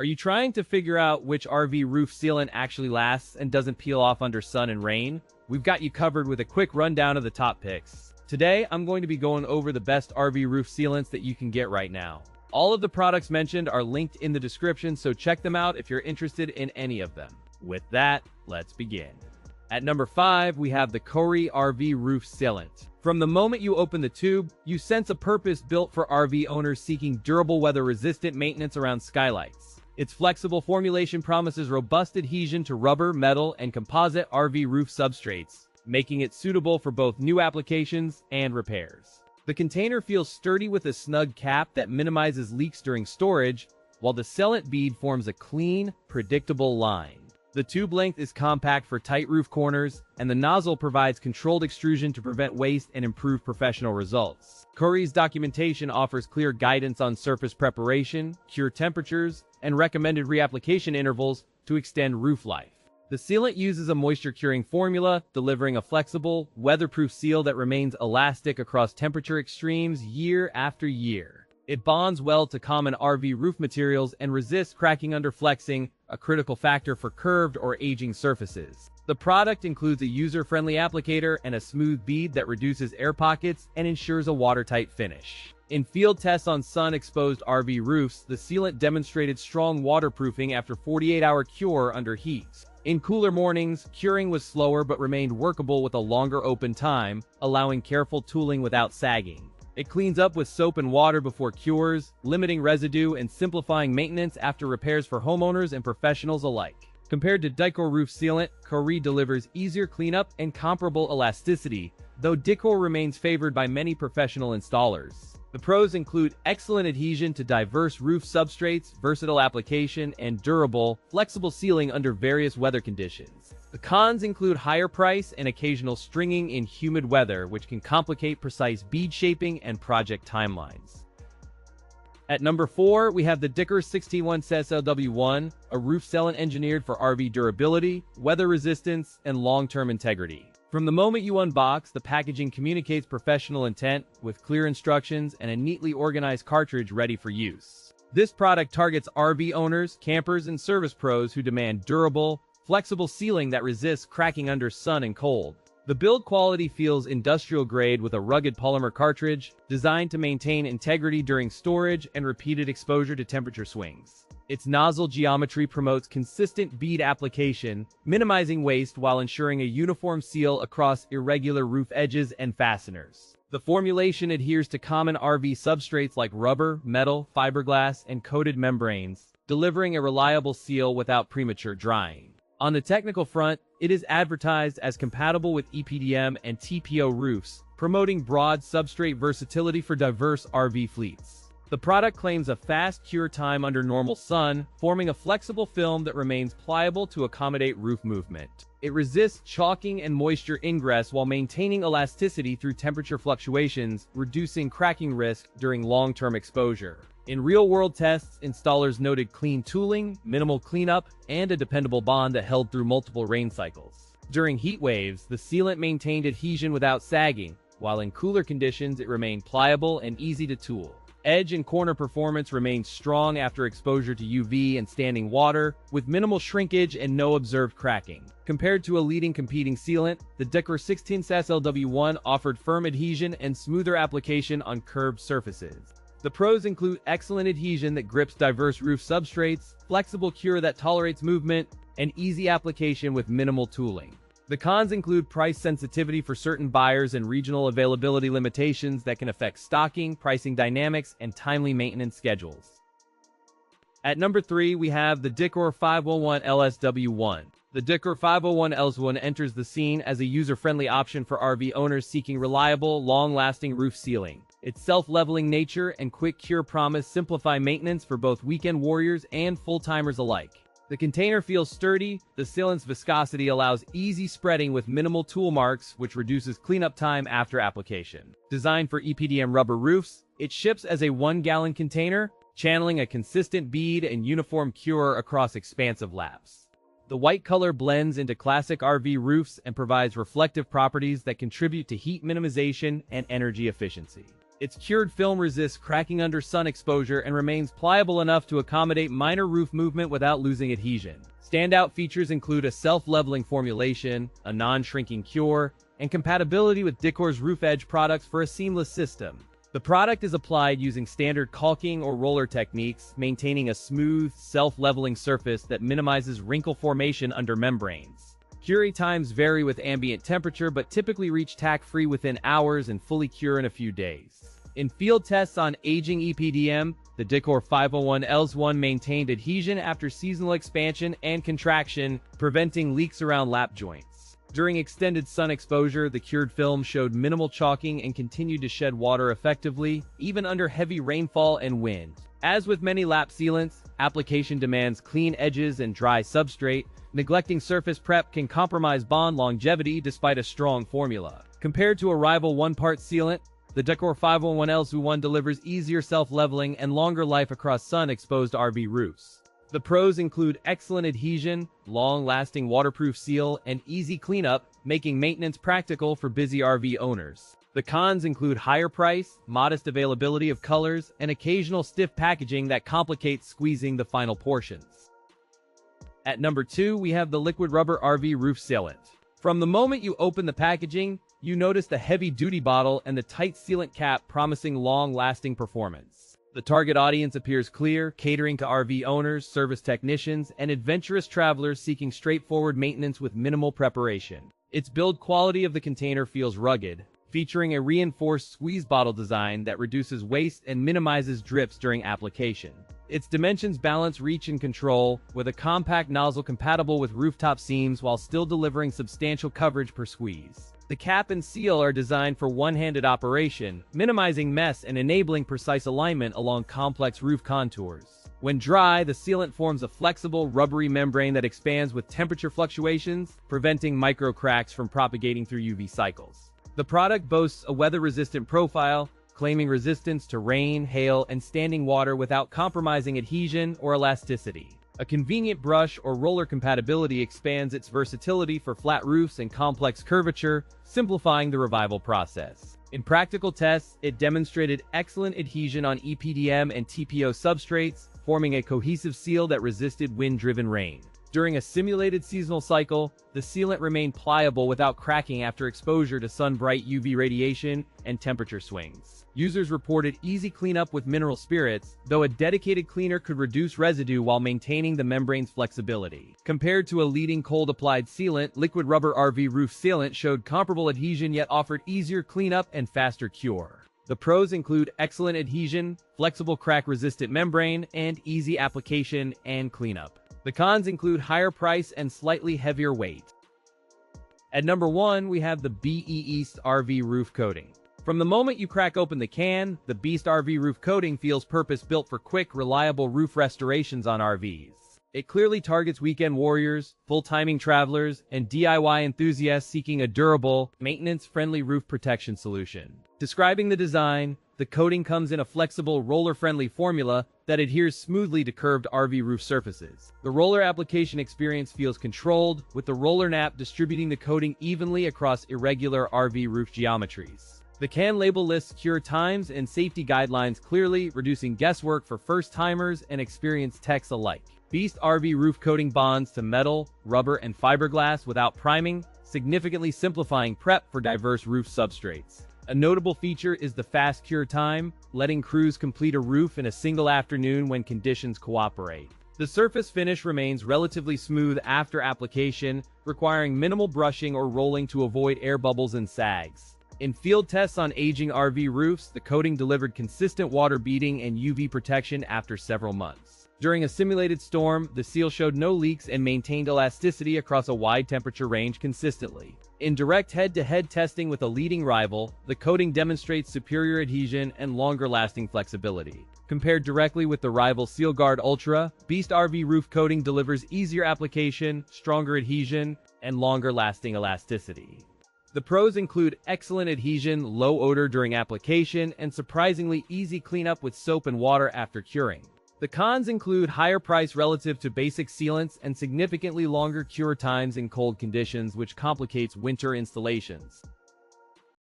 Are you trying to figure out which RV roof sealant actually lasts and doesn't peel off under sun and rain? We've got you covered with a quick rundown of the top picks. Today, I'm going to be going over the best RV roof sealants that you can get right now. All of the products mentioned are linked in the description, so check them out if you're interested in any of them. With that, let's begin. At number 5, we have the Kohree RV Roof Sealant. From the moment you open the tube, you sense a purpose built for RV owners seeking durable weather-resistant maintenance around skylights. Its flexible formulation promises robust adhesion to rubber, metal, and composite RV roof substrates, making it suitable for both new applications and repairs. The container feels sturdy with a snug cap that minimizes leaks during storage, while the sealant bead forms a clean, predictable line. The tube length is compact for tight roof corners, and the nozzle provides controlled extrusion to prevent waste and improve professional results. Kohree's documentation offers clear guidance on surface preparation, cure temperatures, and recommended reapplication intervals to extend roof life. The sealant uses a moisture-curing formula, delivering a flexible, weatherproof seal that remains elastic across temperature extremes year after year. It bonds well to common RV roof materials and resists cracking under flexing, a critical factor for curved or aging surfaces. The product includes a user-friendly applicator and a smooth bead that reduces air pockets and ensures a watertight finish. In field tests on sun-exposed RV roofs, the sealant demonstrated strong waterproofing after 48-hour cure under heat. In cooler mornings, curing was slower but remained workable with a longer open time, allowing careful tooling without sagging. It cleans up with soap and water before cures, limiting residue and simplifying maintenance after repairs for homeowners and professionals alike. Compared to Dicor roof sealant, Kohree delivers easier cleanup and comparable elasticity, though Dicor remains favored by many professional installers. The pros include excellent adhesion to diverse roof substrates, versatile application, and durable, flexible sealing under various weather conditions. The cons include higher price and occasional stringing in humid weather, which can complicate precise bead shaping and project timelines. At number 4, we have the Dicor 61 SLW1, a roof sealant engineered for RV durability, weather resistance, and long-term integrity. From the moment you unbox, the packaging communicates professional intent with clear instructions and a neatly organized cartridge ready for use. This product targets RV owners, campers, and service pros who demand durable, flexible sealing that resists cracking under sun and cold. The build quality feels industrial grade with a rugged polymer cartridge designed to maintain integrity during storage and repeated exposure to temperature swings. Its nozzle geometry promotes consistent bead application, minimizing waste while ensuring a uniform seal across irregular roof edges and fasteners. The formulation adheres to common RV substrates like rubber, metal, fiberglass, and coated membranes, delivering a reliable seal without premature drying. On the technical front, it is advertised as compatible with EPDM and TPO roofs, promoting broad substrate versatility for diverse RV fleets. The product claims a fast cure time under normal sun, forming a flexible film that remains pliable to accommodate roof movement. It resists caulking and moisture ingress while maintaining elasticity through temperature fluctuations, reducing cracking risk during long-term exposure. In real-world tests, installers noted clean tooling, minimal cleanup, and a dependable bond that held through multiple rain cycles. During heat waves, the sealant maintained adhesion without sagging, while in cooler conditions it remained pliable and easy to tool. Edge and corner performance remained strong after exposure to UV and standing water, with minimal shrinkage and no observed cracking. Compared to a leading competing sealant, the Dicor 16 SLW1 offered firm adhesion and smoother application on curved surfaces. The pros include excellent adhesion that grips diverse roof substrates, flexible cure that tolerates movement, and easy application with minimal tooling. The cons include price sensitivity for certain buyers and regional availability limitations that can affect stocking, pricing dynamics, and timely maintenance schedules. At number 3, we have the Dicor 501 LSW1. The Dicor 501 LSW1 enters the scene as a user-friendly option for RV owners seeking reliable, long-lasting roof sealing. Its self-leveling nature and quick cure promise simplify maintenance for both weekend warriors and full-timers alike. The container feels sturdy, the sealant's viscosity allows easy spreading with minimal tool marks, which reduces cleanup time after application. Designed for EPDM rubber roofs, it ships as a 1-gallon container, channeling a consistent bead and uniform cure across expansive laps. The white color blends into classic RV roofs and provides reflective properties that contribute to heat minimization and energy efficiency. Its cured film resists cracking under sun exposure and remains pliable enough to accommodate minor roof movement without losing adhesion. Standout features include a self-leveling formulation, a non-shrinking cure, and compatibility with Dicor's roof edge products for a seamless system. The product is applied using standard caulking or roller techniques, maintaining a smooth, self-leveling surface that minimizes wrinkle formation under membranes. Curing times vary with ambient temperature but typically reach tack-free within hours and fully cure in a few days. In field tests on aging EPDM, the Dicor 501Ls1 maintained adhesion after seasonal expansion and contraction, preventing leaks around lap joints. During extended sun exposure, the cured film showed minimal chalking and continued to shed water effectively, even under heavy rainfall and wind. As with many lap sealants, application demands clean edges and dry substrate. Neglecting surface prep can compromise bond longevity despite a strong formula. Compared to a rival one-part sealant, the Dicor 501Ls1 delivers easier self-leveling and longer life across sun-exposed RV roofs. The pros include excellent adhesion, long-lasting waterproof seal, and easy cleanup, making maintenance practical for busy RV owners. The cons include higher price, modest availability of colors, and occasional stiff packaging that complicates squeezing the final portions. At number 2, we have the liquid rubber RV roof sealant. From the moment you open the packaging, you notice the heavy-duty bottle and the tight sealant cap promising long-lasting performance. The target audience appears clear, catering to RV owners, service technicians, and adventurous travelers seeking straightforward maintenance with minimal preparation. Its build quality of the container feels rugged, featuring a reinforced squeeze bottle design that reduces waste and minimizes drips during application. Its dimensions balance reach and control, with a compact nozzle compatible with rooftop seams while still delivering substantial coverage per squeeze. The cap and seal are designed for one-handed operation, minimizing mess and enabling precise alignment along complex roof contours. When dry, the sealant forms a flexible, rubbery membrane that expands with temperature fluctuations, preventing micro cracks from propagating through UV cycles. The product boasts a weather-resistant profile, claiming resistance to rain, hail, and standing water without compromising adhesion or elasticity. A convenient brush or roller compatibility expands its versatility for flat roofs and complex curvature, simplifying the revival process. In practical tests, it demonstrated excellent adhesion on EPDM and TPO substrates, forming a cohesive seal that resisted wind-driven rain. During a simulated seasonal cycle, the sealant remained pliable without cracking after exposure to sun-bright UV radiation and temperature swings. Users reported easy cleanup with mineral spirits, though a dedicated cleaner could reduce residue while maintaining the membrane's flexibility. Compared to a leading cold-applied sealant, liquid rubber RV roof sealant showed comparable adhesion yet offered easier cleanup and faster cure. The pros include excellent adhesion, flexible crack-resistant membrane, and easy application and cleanup. The cons include higher price and slightly heavier weight. At number 1, we have the BEEST RV Roof Coating. From the moment you crack open the can, the BEEST RV Roof Coating feels purpose-built for quick, reliable roof restorations on RVs. It clearly targets weekend warriors, full-timing travelers, and DIY enthusiasts seeking a durable, maintenance-friendly roof protection solution. Describing the design, the coating comes in a flexible, roller-friendly formula that adheres smoothly to curved RV roof surfaces. The roller application experience feels controlled, with the roller nap distributing the coating evenly across irregular RV roof geometries. The can label lists cure times and safety guidelines clearly, reducing guesswork for first-timers and experienced techs alike. BEEST RV Roof Coating bonds to metal, rubber, and fiberglass without priming, significantly simplifying prep for diverse roof substrates. A notable feature is the fast cure time, letting crews complete a roof in a single afternoon when conditions cooperate. The surface finish remains relatively smooth after application, requiring minimal brushing or rolling to avoid air bubbles and sags. In field tests on aging RV roofs, the coating delivered consistent water beading and UV protection after several months. During a simulated storm, the seal showed no leaks and maintained elasticity across a wide temperature range consistently. In direct head-to-head testing with a leading rival, the coating demonstrates superior adhesion and longer-lasting flexibility. Compared directly with the rival SealGuard Ultra, BEEST RV Roof Coating delivers easier application, stronger adhesion, and longer-lasting elasticity. The pros include excellent adhesion, low odor during application, and surprisingly easy cleanup with soap and water after curing. The cons include higher price relative to basic sealants and significantly longer cure times in cold conditions, which complicates winter installations.